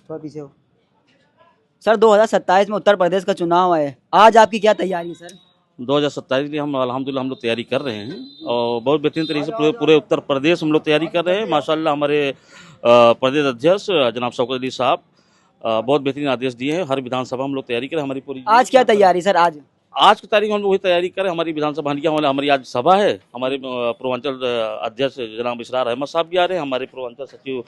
थोड़ा पीछे हो सर। 2027 में उत्तर प्रदेश का चुनाव है, आज आपकी क्या तैयारी है सर? 2027 के लिए हम अल्हम्दुलिल्लाह हम लोग तैयारी कर रहे हैं और बहुत बेहतरीन तरीके से पूरे उत्तर प्रदेश हम लोग तैयारी कर रहे हैं। माशाल्लाह हमारे प्रदेश अध्यक्ष जनाब शौकत अली साहब बहुत बेहतरीन आदेश दिए हैं। हर विधानसभा हम लोग तैयारी करें हमारी पूरी। आज क्या तैयारी सर? आज की तारीख में हम लोग वही तैयारी करें। हमारी विधानसभा हमारी आज सभा है। हमारे पूर्वांचल अध्यक्छ जनाब इसरार अहमद साहब भी आ रहे हैं, हमारे पूर्वांचल सचिव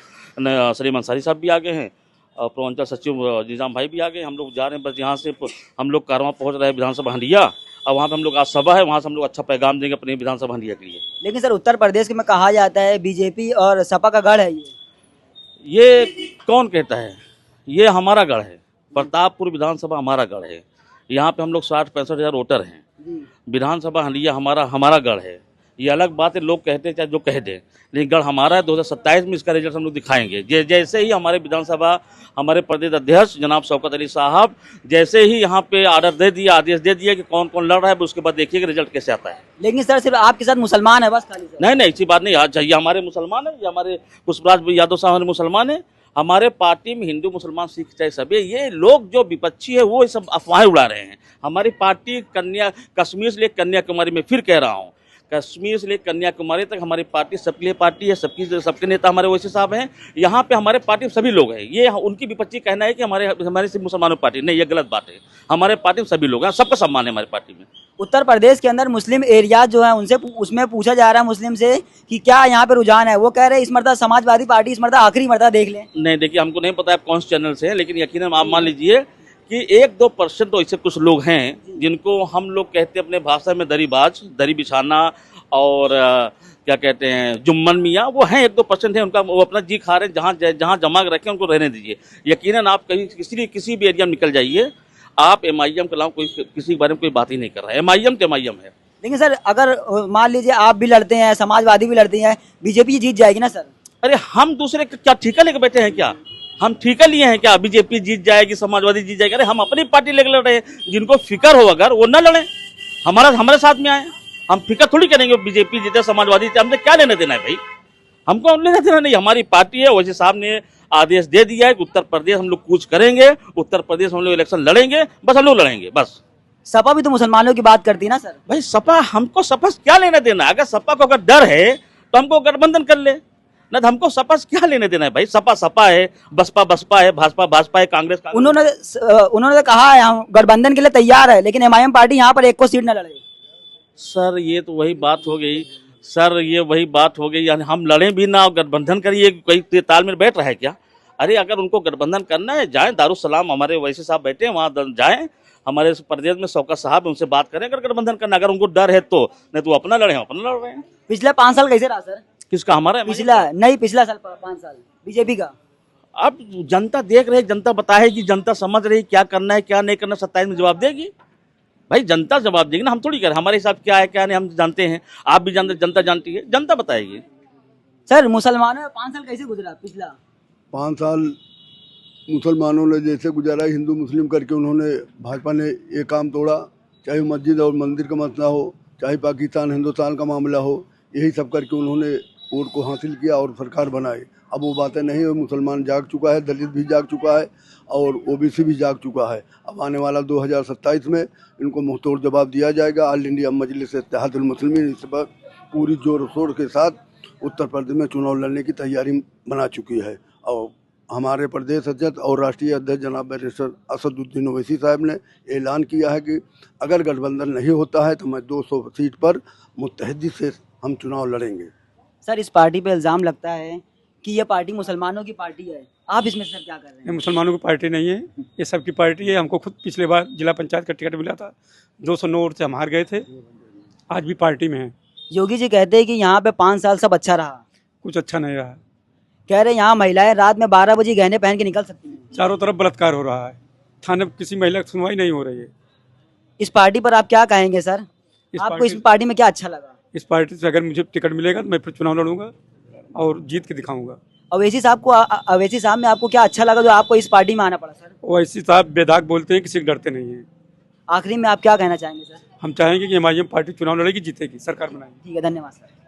सलीम अंसारी साहब भी आ गए हैं और पूर्वांचल सचिव निजाम भाई भी आ गए। हम लोग जा रहे हैं, बस यहाँ से हम लोग कारवां पहुँच रहे हैं विधानसभा हंडिया और वहाँ पे हम लोग आज सभा है, वहाँ से हम लोग अच्छा पैगाम देंगे अपने विधानसभा हंडिया के लिए। लेकिन सर उत्तर प्रदेश में कहा जाता है बीजेपी और सपा का गढ़ है ये कौन कहता है? ये हमारा गढ़ है, प्रतापपुर विधानसभा हमारा गढ़ है। यहाँ पे हम लोग 60-65 हज़ार वोटर हैं। विधानसभा हंडिया हमारा गढ़ है। ये अलग बात है, लोग कहते हैं चाहे जो कह दें, लेकिन गढ़ हमारा है। 2027 में इसका रिजल्ट हम लोग दिखाएंगे। जैसे ही हमारे विधानसभा हमारे प्रदेश अध्यक्ष जनाब शौकत अली साहब जैसे ही यहाँ पे आदेश दे दिया कि कौन कौन लड़ रहा है, उसके बाद देखिएगा रिजल्ट कैसे आता है। लेकिन सर सिर्फ आपके साथ मुसलमान है बस खाली सर? नहीं, ऐसी बात नहीं। आज ये हमारे मुसलमान है, ये हमारे पुष्पराज यादव साहब हमारे मुसलमान है। हमारे पार्टी में हिंदू मुसलमान सिख चाहे सभी, ये लोग जो विपक्षी है वो सब अफवाहें उड़ा रहे हैं। हमारी पार्टी कश्मीर से लेकर कन्याकुमारी में फिर कह रहा हूँ, कश्मीर से लेकर कन्याकुमारी तक हमारी पार्टी सबके लिए पार्टी है। सबके नेता हमारे वैसे साहब हैं। यहाँ पे हमारे पार्टी में सभी लोग हैं। ये उनकी विपक्षी कहना है कि हमारे सिर्फ मुसलमानों पार्टी नहीं, ये गलत बात है। हमारे पार्टी में सभी लोग हैं, सबका सम्मान है हमारी पार्टी में। उत्तर प्रदेश के अंदर मुस्लिम एरिया जो है उनसे उसमें पूछा जा रहा है मुस्लिम से कि क्या यहाँ पे रुझान है, वो कह रहे हैं इस मरतबा समाजवादी पार्टी इस मरतबा आखिरी मरतबा देख लें। नहीं, देखिए हमको नहीं पता आप कौन से चैनल से हैं, लेकिन यकीनन आप मान लीजिए कि 1-2% तो ऐसे कुछ लोग हैं जिनको हम लोग कहते हैं अपने भाषा में दरी बिछाना और क्या कहते हैं जुम्मन मियाँ, वो हैं 1-2% है। उनका वो अपना जी खा रहे हैं, जहाँ जमा रखें उनको रहने दीजिए। यकीनन आप कहीं किसी भी एरिया में निकल जाइए, आप MIM के अलावा कोई किसी के बारे में कोई बात ही नहीं कर रहा है। MIM तो MIM है। लेकिन सर अगर मान लीजिए आप भी लड़ते हैं, समाजवादी भी लड़ती हैं, बीजेपी जीत जाएगी ना सर? अरे हम दूसरे क्या ठेका लेकर बैठे हैं क्या? हम ठेका लिए हैं क्या बीजेपी जीत जाएगी समाजवादी जीत जाएगी? अरे हम अपनी पार्टी लेकर लड़ रहे हैं। जिनको फिक्र हो अगर वो न लड़े, हमारे साथ में आए। हम फिक्र थोड़ी करेंगे बीजेपी जीते समाजवादी जीते, हमसे क्या लेना देना है भाई? हमको लेना देना नहीं। हमारी पार्टी है, वैसे साहब ने आदेश दे दिया है कि उत्तर प्रदेश हम लोग कूच करेंगे, उत्तर प्रदेश हम लोग इलेक्शन लड़ेंगे, बस हम लोग लड़ेंगे बस। सपा भी तो मुसलमानों की बात करती है ना सर? भाई हमको सपा से क्या लेना देना? अगर सपा को अगर डर है तो हमको गठबंधन कर ले, ना तो हमको सपा से क्या लेने देना है भाई? सपा है, बसपा है, भाजपा है, कांग्रेस। उन्होंने तो कहा है हम गठबंधन के लिए तैयार है, लेकिन MIM पार्टी यहाँ पर एक को सीट न लड़े। सर ये तो वही बात हो गई सर, ये वही बात हो गई। यानी हम लड़े भी ना और गठबंधन करिए, कोई तालमेल बैठ रहा है क्या? अरे अगर उनको गठबंधन करना है जाएं, दारुसलाम हमारे वैसे साहब बैठे हैं वहाँ जाएं, हमारे प्रदेश में शौकत साहब उनसे बात करें अगर गठबंधन करना। अगर उनको डर है तो, नहीं तो अपना लड़े, हम अपना लड़ रहे हैं। पिछले 5 साल कैसे रहा सर? किसका? हमारा पिछला साल 5 साल बीजेपी का। अब जनता देख रही है, जनता बताएगी, जनता समझ रही क्या करना है क्या नहीं करना, 27 में जवाब देगी भाई। जनता जवाब देगी ना, हम थोड़ी करें। हमारे हिसाब क्या है क्या नहीं हम जानते हैं, आप भी जानते, जनता जानती है, जनता बताएगी। सर मुसलमानों में 5 साल कैसे गुजरा? पिछला 5 साल मुसलमानों ने जैसे गुजारा, हिंदू मुस्लिम करके उन्होंने भाजपा ने ये काम तोड़ा। चाहे मस्जिद और मंदिर का मसला हो, चाहे पाकिस्तान हिंदुस्तान का मामला हो, यही सब करके उन्होंने वोट को हासिल किया और सरकार बनाई। अब वो बातें नहीं है। मुसलमान जाग चुका है, दलित भी जाग चुका है और OBC भी जाग चुका है। अब आने वाला 2027 में इनको मुंहतोड़ जवाब दिया जाएगा। ऑल इंडिया मजलिस इत्तेहादुल मुस्लिमीन इस पर पूरी जोर शोर के साथ उत्तर प्रदेश में चुनाव लड़ने की तैयारी बना चुकी है। और हमारे प्रदेश अध्यक्ष और राष्ट्रीय अध्यक्ष जनाब बैरिस्टर असदुद्दीन ओवैसी साहब ने ऐलान किया है कि अगर गठबंधन नहीं होता है तो मैं 200 सीट पर मुत्तहिदी से हम चुनाव लड़ेंगे। सर इस पार्टी पे इल्ज़ाम लगता है कि ये पार्टी मुसलमानों की पार्टी है, आप इसमें सर क्या कर रहे हैं? ये मुसलमानों की पार्टी नहीं है, ये सबकी पार्टी है। हमको खुद पिछले बार जिला पंचायत का टिकट मिला था, 209 वोट से हम हार गए थे, आज भी पार्टी में है। योगी जी कहते हैं कि यहाँ पे 5 साल सब अच्छा रहा। कुछ अच्छा नहीं रहा। कह रहे हैं यहाँ महिलाएं रात में 12 बजे गहने पहन के निकल सकती हैं। चारों तरफ बलात्कार हो रहा है, थाने में किसी महिला की सुनवाई नहीं हो रही है। इस पार्टी पर आप क्या कहेंगे सर? आपको इस पार्टी में क्या अच्छा लगा? इस पार्टी से अगर मुझे टिकट मिलेगा तो मैं फिर चुनाव लड़ूंगा और जीत के दिखाऊंगा। अवैसी साहब में आपको क्या अच्छा लगा जो आपको इस पार्टी में आना पड़ा सर? ओवैसी साहब बेदाग बोलते हैं, किसी से डरते नहीं है। आखिरी में आप क्या कहना चाहेंगे सर? हम चाहेंगे कि MIM पार्टी चुनाव लड़ेगी, जीतेगी, सरकार बनाएगी। ठीक है, धन्यवाद सर।